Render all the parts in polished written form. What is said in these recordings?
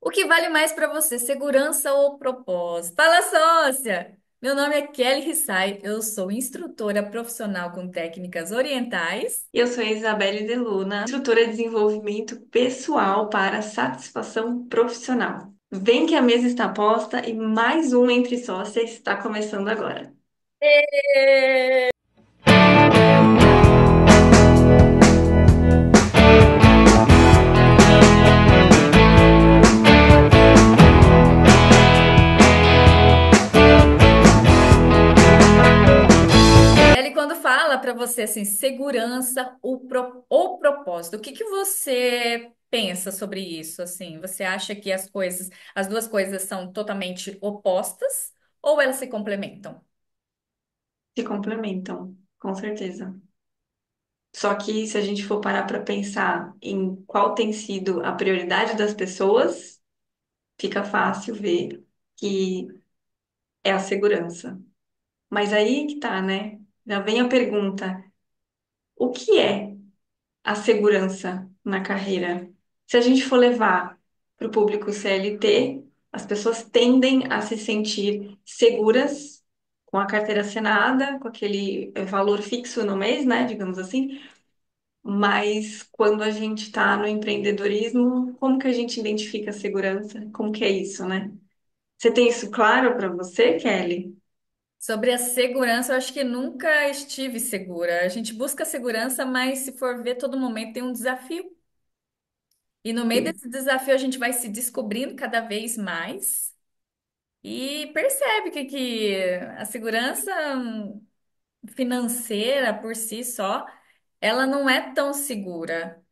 O que vale mais para você, segurança ou propósito? Fala, sócia! Meu nome é Kelly Rissai, eu sou instrutora profissional com técnicas orientais. Eu sou a Isabelle De Luna, instrutora de desenvolvimento pessoal para satisfação profissional. Vem que a mesa está posta e mais um Entre Sócias está começando agora. Ê! Ele quando fala para você assim, segurança ou propósito, o que que você pensa sobre isso? Assim, você acha que as duas coisas são totalmente opostas ou elas se complementam? Se complementam, com certeza. Só que se a gente for parar para pensar em qual tem sido a prioridade das pessoas, fica fácil ver que é a segurança. Mas aí que tá, né? Já vem a pergunta: o que é a segurança na carreira? Se a gente for levar para o público CLT, as pessoas tendem a se sentir seguras com a carteira assinada, com aquele valor fixo no mês, né, digamos assim. Mas quando a gente está no empreendedorismo, como que a gente identifica a segurança? Como que é isso, né? Você tem isso claro para você, Kelly? Sobre a segurança, eu acho que nunca estive segura. A gente busca segurança, mas se for ver, todo momento tem um desafio. E no meio Sim. desse desafio, a gente vai se descobrindo cada vez mais e percebe que a segurança financeira por si só, ela não é tão segura.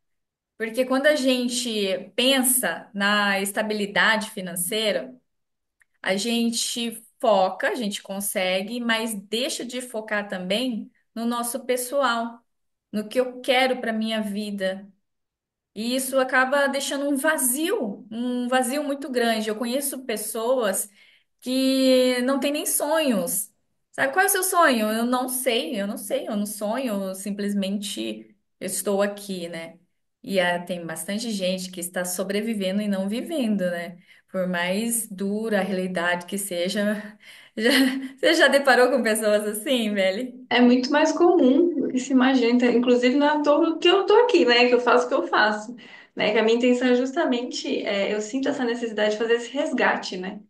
Porque quando a gente pensa na estabilidade financeira, a gente foca, a gente consegue, mas deixa de focar também no nosso pessoal, no que eu quero para minha vida. E isso acaba deixando um vazio muito grande. Eu conheço pessoas que não têm nem sonhos. Sabe qual é o seu sonho? Eu não sonho, eu simplesmente estou aqui, né? E tem bastante gente que está sobrevivendo e não vivendo, né? Por mais dura a realidade que seja. Já, você já deparou com pessoas assim, velho? É muito mais comum do que se imagina. Então, inclusive, não é à toa que eu tô aqui, né? Que eu faço o que eu faço. Né? Que a minha intenção é justamente, eu sinto essa necessidade de fazer esse resgate, né?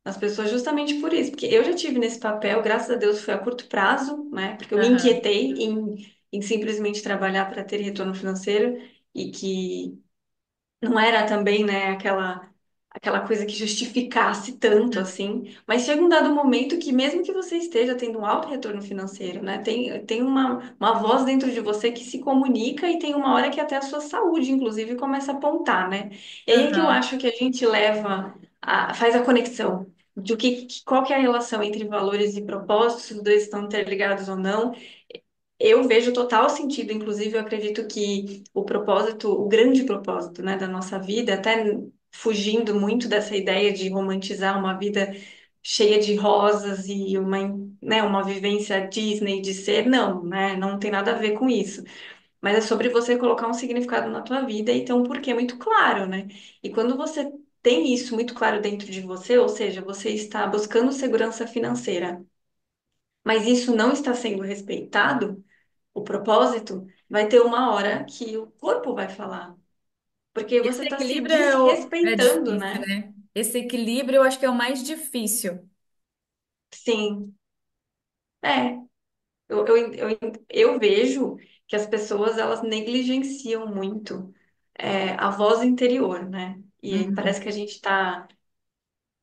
As pessoas justamente por isso. Porque eu já tive nesse papel, graças a Deus foi a curto prazo, né? Porque eu me Aham, inquietei em simplesmente trabalhar para ter retorno financeiro e que não era também, né, aquela coisa que justificasse tanto assim, mas chega um dado momento que mesmo que você esteja tendo um alto retorno financeiro, né, tem uma voz dentro de você que se comunica e tem uma hora que até a sua saúde, inclusive, começa a apontar, né? E aí é que eu aham. acho que a gente faz a conexão de qual que é a relação entre valores e propósitos, se os dois estão interligados ou não. Eu vejo total sentido, inclusive eu acredito que o propósito, o grande propósito, né, da nossa vida, até fugindo muito dessa ideia de romantizar uma vida cheia de rosas e uma vivência Disney de ser, não, né, não tem nada a ver com isso. Mas é sobre você colocar um significado na tua vida e ter um porquê muito claro, né? E quando você tem isso muito claro dentro de você, ou seja, você está buscando segurança financeira, mas isso não está sendo respeitado, o propósito, vai ter uma hora que o corpo vai falar, porque você Esse está se equilíbrio é desrespeitando, difícil, né? né? Esse equilíbrio eu acho que é o mais difícil. Sim, é. Eu vejo que as pessoas elas negligenciam muito a voz interior, né? E aí parece Uhum. que a gente está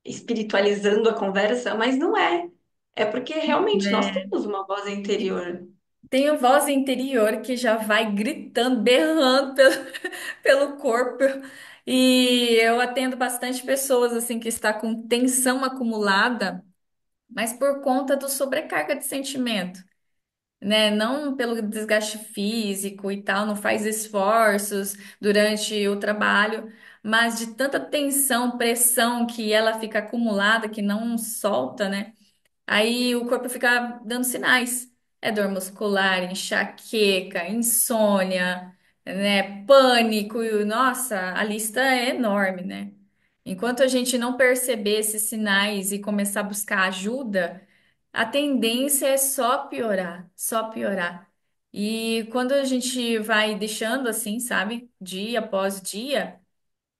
espiritualizando a conversa, mas não é. É porque realmente nós É. temos uma voz E interior. tem a voz interior que já vai gritando, berrando pelo corpo. E eu atendo bastante pessoas assim que está com tensão acumulada, mas por conta do sobrecarga de sentimento, né? Não pelo desgaste físico e tal, não faz esforços durante o trabalho, mas de tanta tensão, pressão que ela fica acumulada, que não solta, né? Aí o corpo fica dando sinais. É dor muscular, enxaqueca, insônia, né? Pânico. Nossa, a lista é enorme, né? Enquanto a gente não perceber esses sinais e começar a buscar ajuda, a tendência é só piorar, só piorar. E quando a gente vai deixando assim, sabe, dia após dia,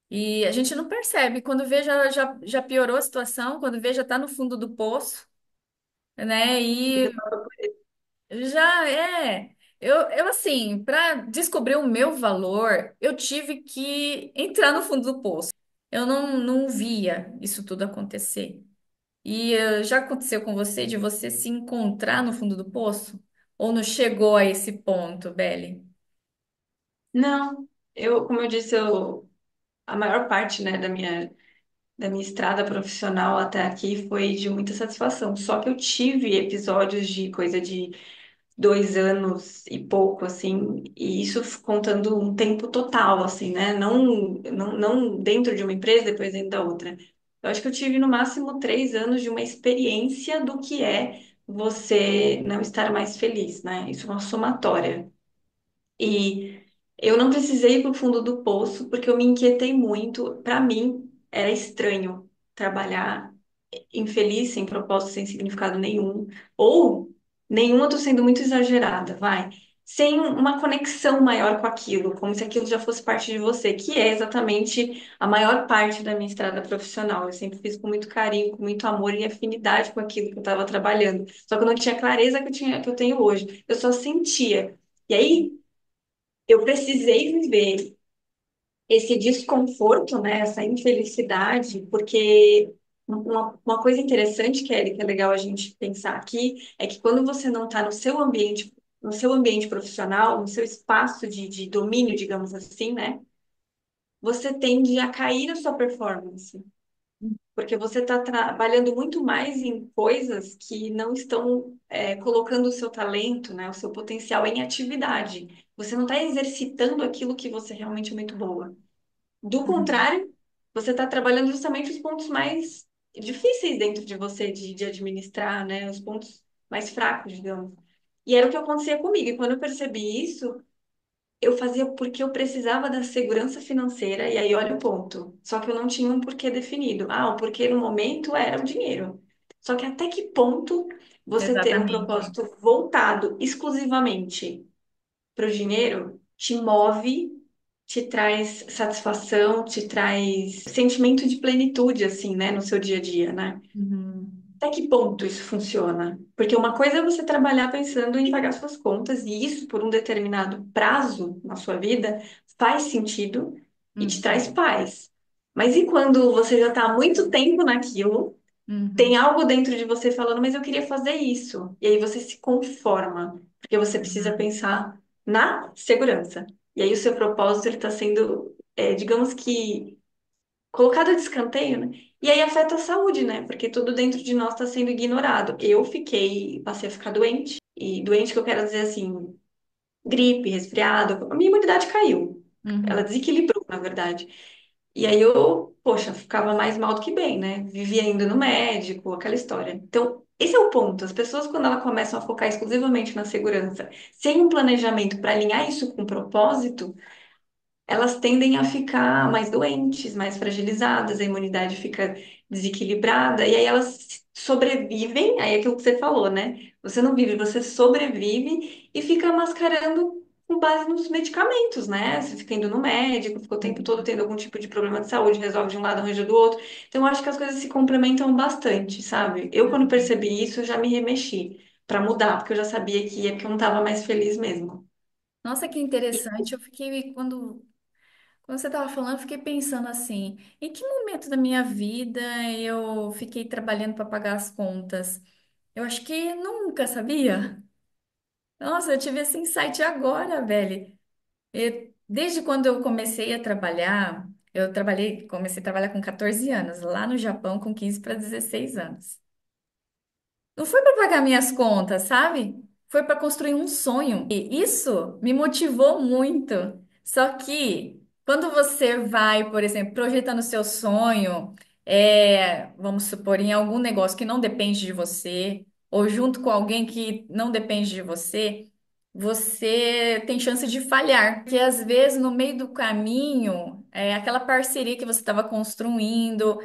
e a gente não percebe, quando vê já piorou a situação, quando vê já está no fundo do poço, né? E já é. Eu assim, para descobrir o meu valor, eu tive que entrar no fundo do poço. Eu não via isso tudo acontecer. E já aconteceu com você de você se encontrar no fundo do poço? Ou não chegou a esse ponto, Belle? Não, como eu disse, a maior parte, né, da minha estrada profissional até aqui foi de muita satisfação. Só que eu tive episódios de coisa de 2 anos e pouco, assim, e isso contando um tempo total, assim, né? Não dentro de uma empresa, depois dentro da outra. Eu acho que eu tive no máximo 3 anos de uma experiência do que é você não estar mais feliz, né? Isso é uma somatória. E eu não precisei ir para o fundo do poço porque eu me inquietei muito. Para mim, era estranho trabalhar infeliz, sem propósito, sem significado nenhum, ou nenhuma, eu tô sendo muito exagerada, vai, sem uma conexão maior com aquilo, como se aquilo já fosse parte de você, que é exatamente a maior parte da minha estrada profissional. Eu sempre fiz com muito carinho, com muito amor e afinidade com aquilo que eu estava trabalhando. Só que eu não tinha clareza que eu tenho hoje. Eu só sentia. E aí eu precisei viver esse desconforto, né, essa infelicidade, porque uma coisa interessante, Kelly, que é legal a gente pensar aqui, é que quando você não está no seu ambiente profissional, no seu espaço de domínio, digamos assim, né, você tende a cair a sua performance, porque você está trabalhando muito mais em coisas que não estão colocando o seu talento, né, o seu potencial em atividade. Você não está exercitando aquilo que você realmente é muito boa. Do Uhum. contrário, você está trabalhando justamente os pontos mais difíceis dentro de você de administrar, né? Os pontos mais fracos, digamos. E era o que acontecia comigo. E quando eu percebi isso, eu fazia porque eu precisava da segurança financeira. E aí, olha o ponto. Só que eu não tinha um porquê definido. Ah, o porquê no momento era o dinheiro. Só que até que ponto você ter um Exatamente. propósito voltado exclusivamente para o dinheiro te move, te traz satisfação, te traz sentimento de plenitude, assim, né, no seu dia a dia, né? Uhum. Até que ponto isso funciona? Porque uma coisa é você trabalhar pensando em pagar suas contas, e isso por um determinado prazo na sua vida faz sentido e te traz Uhum. paz. Mas e quando você já está há muito tempo naquilo? Tem Uhum. algo dentro de você falando, mas eu queria fazer isso. E aí você se conforma, porque você precisa Uhum. pensar na segurança. E aí o seu propósito ele está sendo, digamos que, colocado de escanteio, né? E aí afeta a saúde, né? Porque tudo dentro de nós está sendo ignorado. Passei a ficar doente. E doente que eu quero dizer assim, gripe, resfriado. A minha imunidade caiu. Ela Uhum. desequilibrou, na verdade. E aí eu, poxa, ficava mais mal do que bem, né? Vivia indo no médico, aquela história. Então, esse é o ponto. As pessoas, quando elas começam a focar exclusivamente na segurança, sem um planejamento para alinhar isso com propósito, elas tendem a ficar mais doentes, mais fragilizadas, a imunidade fica desequilibrada, e aí elas sobrevivem, aí é aquilo que você falou, né? Você não vive, você sobrevive e fica mascarando com base nos medicamentos, né? Você fica indo no médico, fica o tempo todo tendo algum tipo de problema de saúde, resolve de um lado, arranja do outro. Então, eu acho que as coisas se complementam bastante, sabe? Eu, quando percebi isso, eu já me remexi para mudar, porque eu já sabia que ia, porque eu não estava mais feliz mesmo. Nossa, que interessante. Eu fiquei, quando você estava falando, eu fiquei pensando assim, em que momento da minha vida eu fiquei trabalhando para pagar as contas? Eu acho que nunca, sabia? Nossa, eu tive esse insight agora, velho. Desde quando eu comecei a trabalhar, comecei a trabalhar com 14 anos, lá no Japão com 15 para 16 anos. Não foi para pagar minhas contas, sabe? Foi para construir um sonho. E isso me motivou muito. Só que quando você vai, por exemplo, projetando o seu sonho, vamos supor, em algum negócio que não depende de você, ou junto com alguém que não depende de você, você tem chance de falhar. Porque às vezes no meio do caminho É aquela parceria que você estava construindo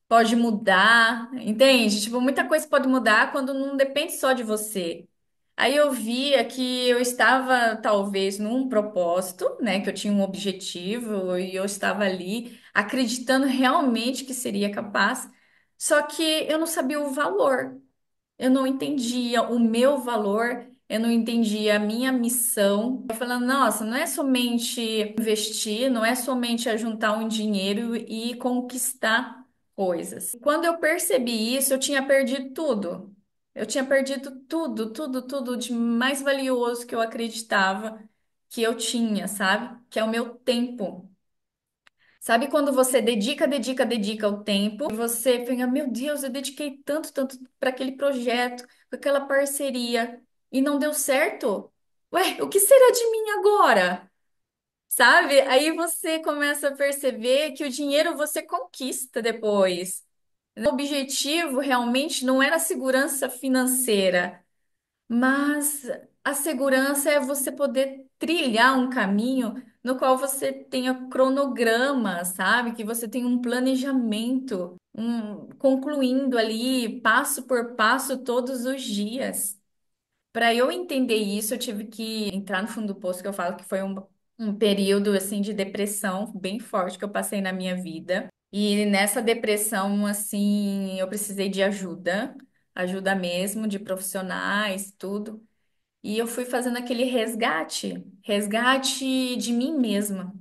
pode mudar, entende? Tipo, muita coisa pode mudar quando não depende só de você. Aí eu via que eu estava talvez num propósito, né, que eu tinha um objetivo e eu estava ali acreditando realmente que seria capaz, só que eu não sabia o valor. Eu não entendia o meu valor, eu não entendia a minha missão. Eu falando, nossa, não é somente investir, não é somente juntar um dinheiro e conquistar coisas. Quando eu percebi isso, eu tinha perdido tudo. Eu tinha perdido tudo, tudo, tudo de mais valioso que eu acreditava que eu tinha, sabe? Que é o meu tempo. Sabe quando você dedica, dedica, dedica o tempo e você fica, meu Deus, eu dediquei tanto, tanto para aquele projeto, com aquela parceria e não deu certo? Ué, o que será de mim agora? Sabe? Aí você começa a perceber que o dinheiro você conquista depois. O objetivo realmente não era a segurança financeira. Mas a segurança é você poder trilhar um caminho no qual você tenha cronograma, sabe? Que você tenha um planejamento, concluindo ali passo por passo todos os dias. Para eu entender isso, eu tive que entrar no fundo do poço, que eu falo que foi um período assim de depressão bem forte que eu passei na minha vida. E nessa depressão, assim, eu precisei de ajuda, ajuda mesmo, de profissionais, tudo. E eu fui fazendo aquele resgate, resgate de mim mesma,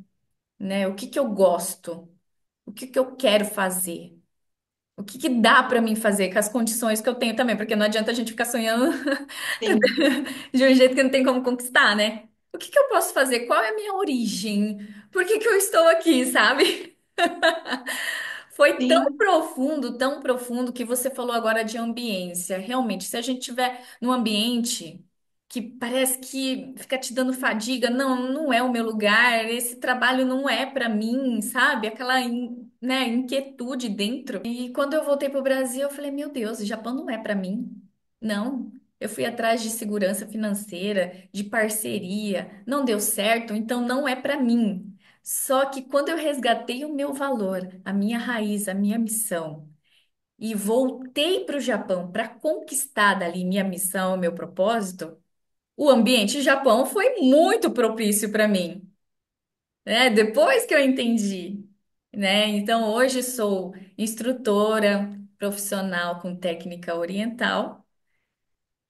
né? O que que eu gosto? O que que eu quero fazer? O que que dá para mim fazer com as condições que eu tenho também? Porque não adianta a gente ficar sonhando Sim, de um jeito que não tem como conquistar, né? O que que eu posso fazer? Qual é a minha origem? Por que que eu estou aqui, sabe? Foi sim, tão profundo que você falou agora de ambiência. Realmente, se a gente tiver num ambiente que parece que fica te dando fadiga, não, não é o meu lugar, esse trabalho não é para mim, sabe? Aquela, né, inquietude dentro. E quando eu voltei para o Brasil, eu falei, meu Deus, o Japão não é para mim. Não. Eu fui atrás de segurança financeira, de parceria, não deu certo, então não é para mim. Só que quando eu resgatei o meu valor, a minha raiz, a minha missão, e voltei para o Japão para conquistar dali minha missão, meu propósito, o ambiente Japão foi muito propício para mim, né? Depois que eu entendi, né? Então hoje sou instrutora profissional com técnica oriental,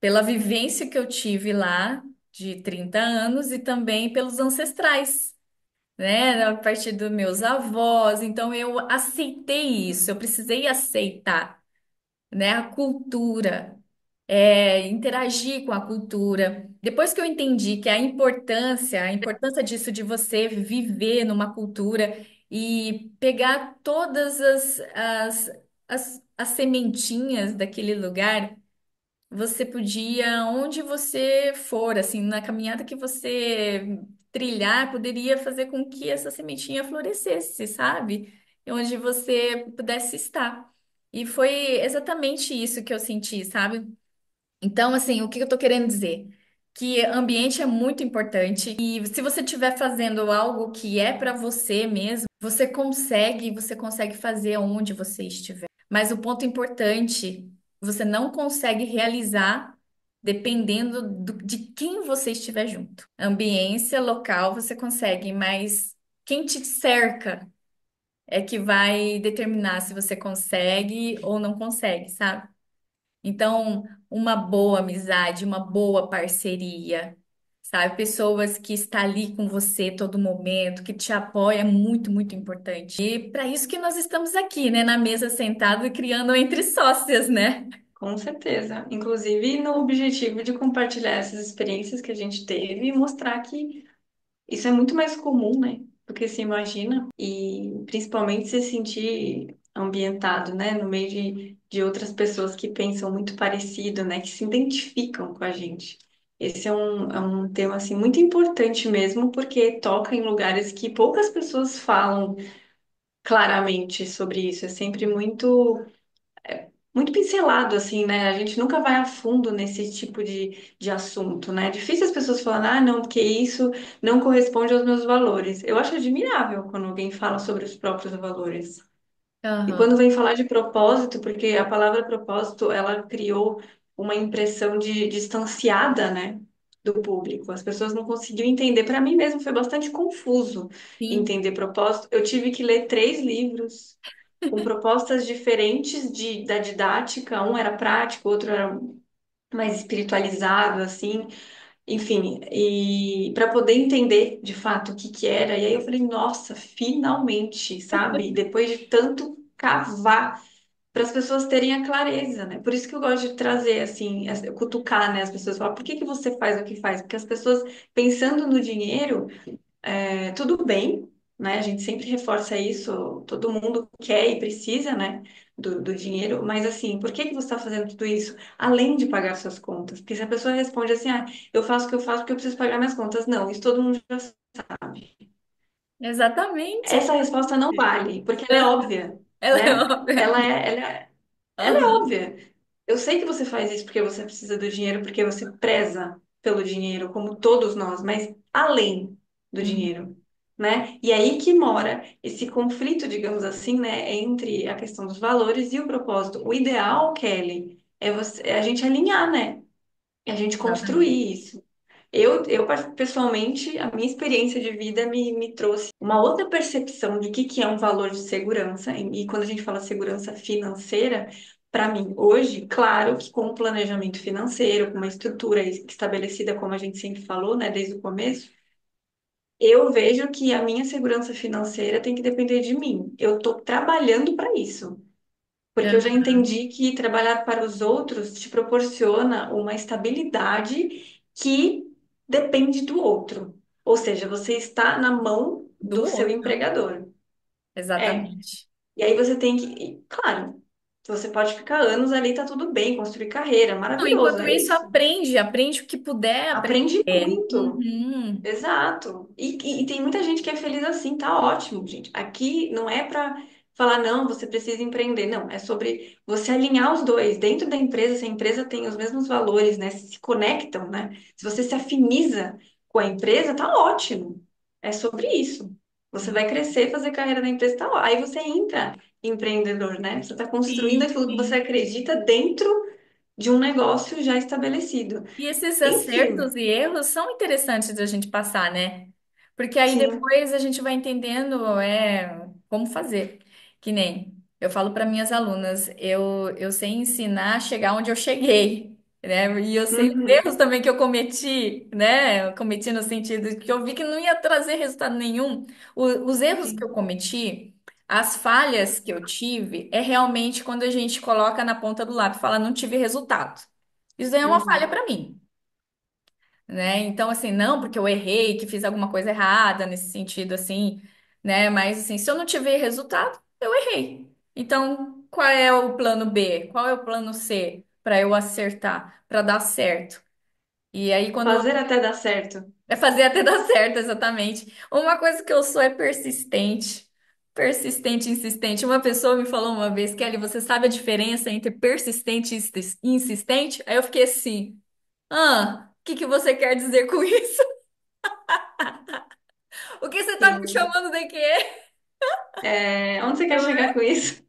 pela vivência que eu tive lá de 30 anos e também pelos ancestrais, né? A partir dos meus avós. Então eu aceitei isso, eu precisei aceitar, né? A cultura, interagir com a cultura. Depois que eu entendi que a importância disso de você viver numa cultura e pegar todas as sementinhas daquele lugar. Você podia, onde você for, assim, na caminhada que você trilhar, poderia fazer com que essa sementinha florescesse, sabe? E onde você pudesse estar. E foi exatamente isso que eu senti, sabe? Então, assim, o que eu tô querendo dizer? Que ambiente é muito importante e se você estiver fazendo algo que é para você mesmo, você consegue fazer onde você estiver. Mas o ponto importante, você não consegue realizar dependendo de quem você estiver junto. Ambiência local você consegue, mas quem te cerca é que vai determinar se você consegue ou não consegue, sabe? Então, uma boa amizade, uma boa parceria, sabe? Pessoas que estão ali com você todo momento, que te apoia, é muito, muito importante. E para isso que nós estamos aqui, né? Na mesa sentado e criando entre sócias, né? com certeza. Inclusive no objetivo de compartilhar essas experiências que a gente teve e mostrar que isso é muito mais comum, né, do que se imagina. E principalmente se sentir ambientado, né, no meio de outras pessoas que pensam muito parecido, né, que se identificam com a gente. Esse é um tema, assim, muito importante mesmo, porque toca em lugares que poucas pessoas falam claramente sobre isso. É sempre muito muito pincelado, assim, né? A gente nunca vai a fundo nesse tipo de assunto, né? É difícil as pessoas falarem, ah, não, porque isso não corresponde aos meus valores. Eu acho admirável quando alguém fala sobre os próprios valores. E Aham. quando vem falar de propósito, porque a palavra propósito, ela criou uma impressão de distanciada, né, do público. As pessoas não conseguiam entender. Para mim mesmo foi bastante confuso Sim. entender propósito. Eu tive que ler 3 livros com propostas diferentes da didática. Um era prático, outro era mais espiritualizado, assim. Enfim, e para poder entender de fato o que que era. E aí eu falei, nossa, finalmente, sabe? Depois de tanto cavar para as pessoas terem a clareza, né? Por isso que eu gosto de trazer assim, cutucar, né? As pessoas falam, por que que você faz o que faz? Porque as pessoas pensando no dinheiro, tudo bem, né? A gente sempre reforça isso, todo mundo quer e precisa, né? Do dinheiro, mas assim, por que que você está fazendo tudo isso além de pagar suas contas? Porque se a pessoa responde assim, ah, eu faço o que eu faço porque eu preciso pagar minhas contas, não, isso todo mundo já sabe. Exatamente. Essa resposta não vale, porque ela é Aham. óbvia, Ela é né? óbvia. Ela é Aham. óbvia. Eu sei que você faz isso porque você precisa do dinheiro, porque você preza pelo dinheiro, como todos nós, mas além do Uhum. dinheiro, né? E aí que mora esse conflito, digamos assim, né, entre a questão dos valores e o propósito. O ideal, Kelly, é a gente alinhar, né? É a gente Exatamente. construir isso. Eu, pessoalmente, a minha experiência de vida me trouxe uma outra percepção de que é um valor de segurança. E quando a gente fala segurança financeira, para mim, hoje, claro que com um planejamento financeiro, com uma estrutura estabelecida, como a gente sempre falou, né, desde o começo, eu vejo que a minha segurança financeira tem que depender de mim. Eu estou trabalhando para isso. Porque eu já entendi que trabalhar para os outros te proporciona uma estabilidade que depende do outro. Ou seja, você está na mão Do do seu outro. empregador. É. Exatamente. E aí você tem que, claro, você pode ficar anos ali, tá tudo bem, construir carreira, Não, maravilhoso, enquanto é isso, isso. aprende o que puder Aprende aprender. muito. Uhum. Exato. E tem muita gente que é feliz assim, tá ótimo, gente. Aqui não é para falar, não, você precisa empreender. Não, é sobre você alinhar os dois. Dentro da empresa, se a empresa tem os mesmos valores, né? Se conectam, né? Se você se afiniza com a empresa, tá ótimo. É sobre isso. Você vai crescer, fazer carreira na empresa, tá ótimo. Aí você entra empreendedor, né? Você está construindo Sim, aquilo que você sim. acredita dentro de um negócio já estabelecido. E esses Enfim, acertos e erros são interessantes da gente passar, né? Porque aí sim. depois a gente vai entendendo como fazer. Que nem eu falo para minhas alunas, eu sei ensinar a chegar onde eu cheguei, né? E eu sei os Uhum. erros também que eu cometi, né? Eu cometi no sentido de que eu vi que não ia trazer resultado nenhum. Os erros que eu Sim. cometi, as falhas que eu tive, é realmente quando a gente coloca na ponta do lápis e fala, não tive resultado. Isso daí é uma falha Uhum. para mim, né? Então, assim, não porque eu errei, que fiz alguma coisa errada nesse sentido, assim, né? Mas, assim, se eu não tiver resultado, eu errei. Então, qual é o plano B? Qual é o plano C para eu acertar, para dar certo? E aí, quando Fazer até dar certo. é fazer até dar certo, exatamente. Uma coisa que eu sou é persistente. Persistente, e insistente. Uma pessoa me falou uma vez, Kelly, você sabe a diferença entre persistente e insistente? Aí eu fiquei assim. Ah, o que que você quer dizer com isso? O que você tá me Sim. chamando de quê? Onde você quer Não chegar é? com isso?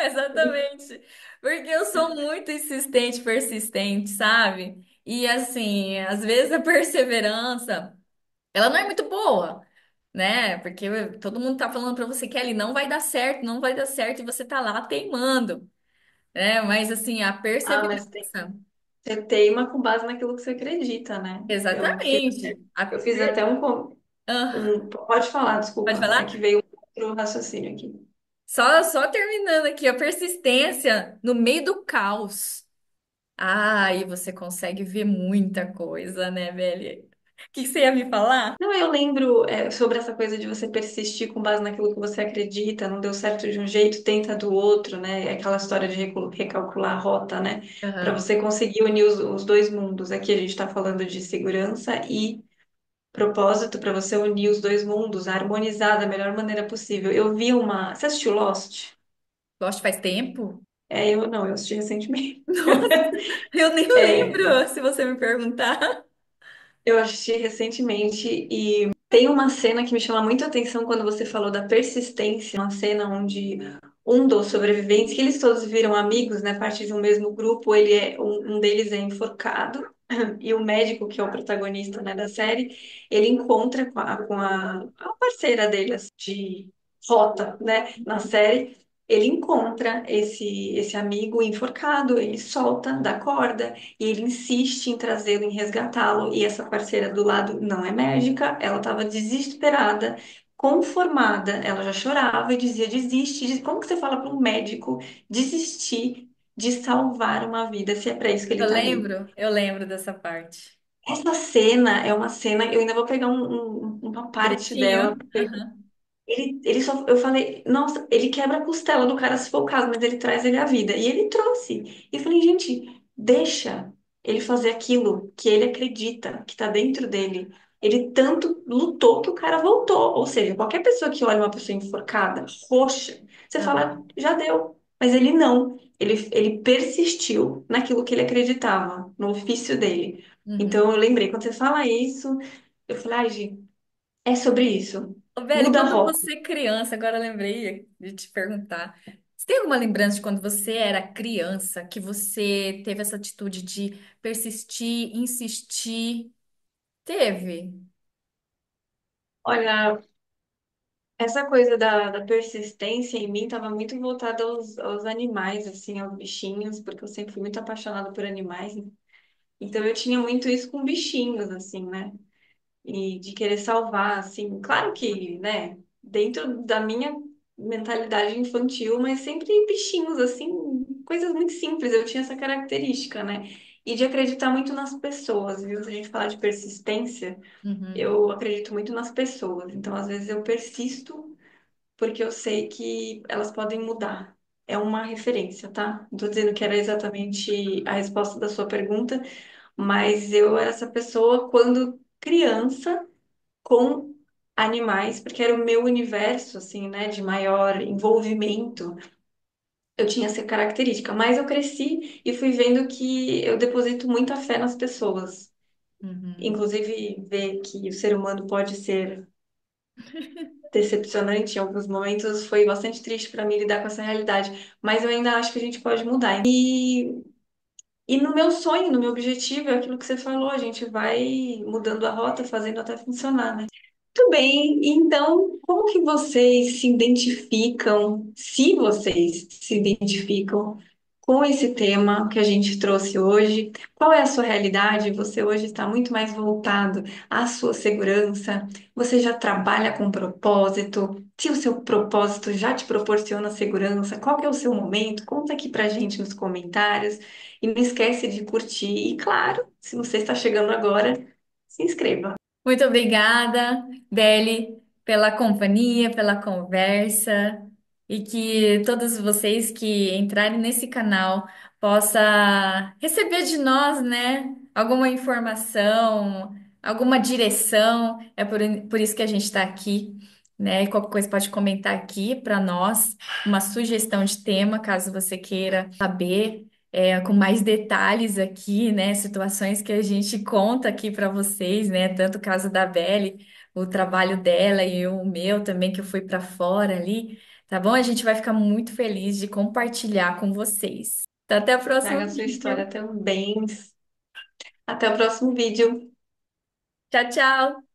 Exatamente. Porque eu sou muito insistente, persistente, sabe? E assim, às vezes a perseverança, ela não é muito boa, né? Porque todo mundo tá falando pra você, Kelly, não vai dar certo, não vai dar certo, e você tá lá teimando, né? Mas assim, a Ah, perseverança, você teima com base naquilo que você acredita, né? exatamente. Eu fiz até Ah, pode falar, pode desculpa. É que falar? veio outro raciocínio aqui. Só terminando aqui, a persistência no meio do caos. Ah, aí você consegue ver muita coisa, né, velho? O que você ia me falar? Não, eu lembro, sobre essa coisa de você persistir com base naquilo que você acredita, não deu certo de um jeito, tenta do outro, né? É aquela história de recalcular a rota, né? Para Aham. você conseguir unir os dois mundos. Aqui a gente está falando de segurança e propósito para você unir os dois mundos, harmonizar da melhor maneira possível. Eu vi uma. Você assistiu Lost? Gosto faz tempo? É, eu não, eu assisti recentemente. Nossa, eu nem É, lembro, se você me perguntar. eu assisti recentemente e tem uma cena que me chama muito a atenção quando você falou da persistência, uma cena onde um dos sobreviventes, que eles todos viram amigos, né, parte de um mesmo grupo, ele é um deles é enforcado e o médico, que é o protagonista, né, da série, ele encontra a parceira dele assim, de rota, né, na série. Ele encontra esse amigo enforcado, ele solta da corda e ele insiste em trazê-lo, em resgatá-lo. E essa parceira do lado não é médica, ela estava desesperada, conformada, ela já chorava e dizia: desiste. Como que você fala para um médico desistir de salvar uma vida se é para isso que ele está ali? Eu lembro dessa parte. Essa cena é uma cena, eu ainda vou pegar uma parte dela. Trechinho. Aham. Ele só, eu falei, nossa, ele quebra a costela do cara se for o caso, mas ele traz ele à vida. E ele trouxe. E eu falei, gente, deixa ele fazer aquilo que ele acredita, que tá dentro dele. Ele tanto lutou que o cara voltou. Ou seja, qualquer pessoa que olha uma pessoa enforcada, roxa, você fala, Aham. já deu. Mas ele não. Ele persistiu naquilo que ele acreditava, no ofício dele. Então Uhum. eu lembrei, quando você fala isso, eu falei, ai, gente, é sobre isso. Ô, Belle, Muda a quando rota. você é criança, agora eu lembrei de te perguntar. Você tem alguma lembrança de quando você era criança, que você teve essa atitude de persistir, insistir? Teve? Olha, essa coisa da persistência em mim estava muito voltada aos animais, assim, aos bichinhos, porque eu sempre fui muito apaixonada por animais. Então eu tinha muito isso com bichinhos, assim, né? E de querer salvar, assim. Claro que, né, dentro da minha mentalidade infantil, mas sempre bichinhos, assim, coisas muito simples. Eu tinha essa característica, né? E de acreditar muito nas pessoas, viu? Se a gente falar de persistência, Uhum. eu acredito muito nas pessoas. Então, às vezes, eu persisto porque eu sei que elas podem mudar. É uma referência, tá? Não tô dizendo que era exatamente a resposta da sua pergunta, mas eu era essa pessoa quando criança com animais, porque era o meu universo, assim, né, de maior envolvimento. Eu tinha essa característica, mas eu cresci e fui vendo que eu deposito muita fé nas pessoas. Uhum. Inclusive, ver que o ser humano pode ser decepcionante em alguns momentos, foi bastante triste para mim lidar com essa realidade, mas eu ainda acho que a gente pode mudar. E no meu sonho, no meu objetivo, é aquilo que você falou, a gente vai mudando a rota, fazendo até funcionar, né? Muito bem, então, como que vocês se identificam, se vocês se identificam com esse tema que a gente trouxe hoje? Qual é a sua realidade? Você hoje está muito mais voltado à sua segurança? Você já trabalha com propósito? Se o seu propósito já te proporciona segurança, qual que é o seu momento? Conta aqui pra gente nos comentários e não esquece de curtir. E claro, se você está chegando agora, se inscreva. Muito obrigada, Belle, pela companhia, pela conversa e que todos vocês que entrarem nesse canal possam receber de nós, né, alguma informação, alguma direção. É por isso que a gente está aqui, né? E qualquer coisa pode comentar aqui para nós, uma sugestão de tema, caso você queira saber com mais detalhes aqui, né? Situações que a gente conta aqui para vocês, né? Tanto o caso da Belle, o trabalho dela e o meu também, que eu fui para fora ali, tá bom? A gente vai ficar muito feliz de compartilhar com vocês. Então, até o próximo Traga a sua história vídeo. também. Até o próximo vídeo. Tchau, tchau!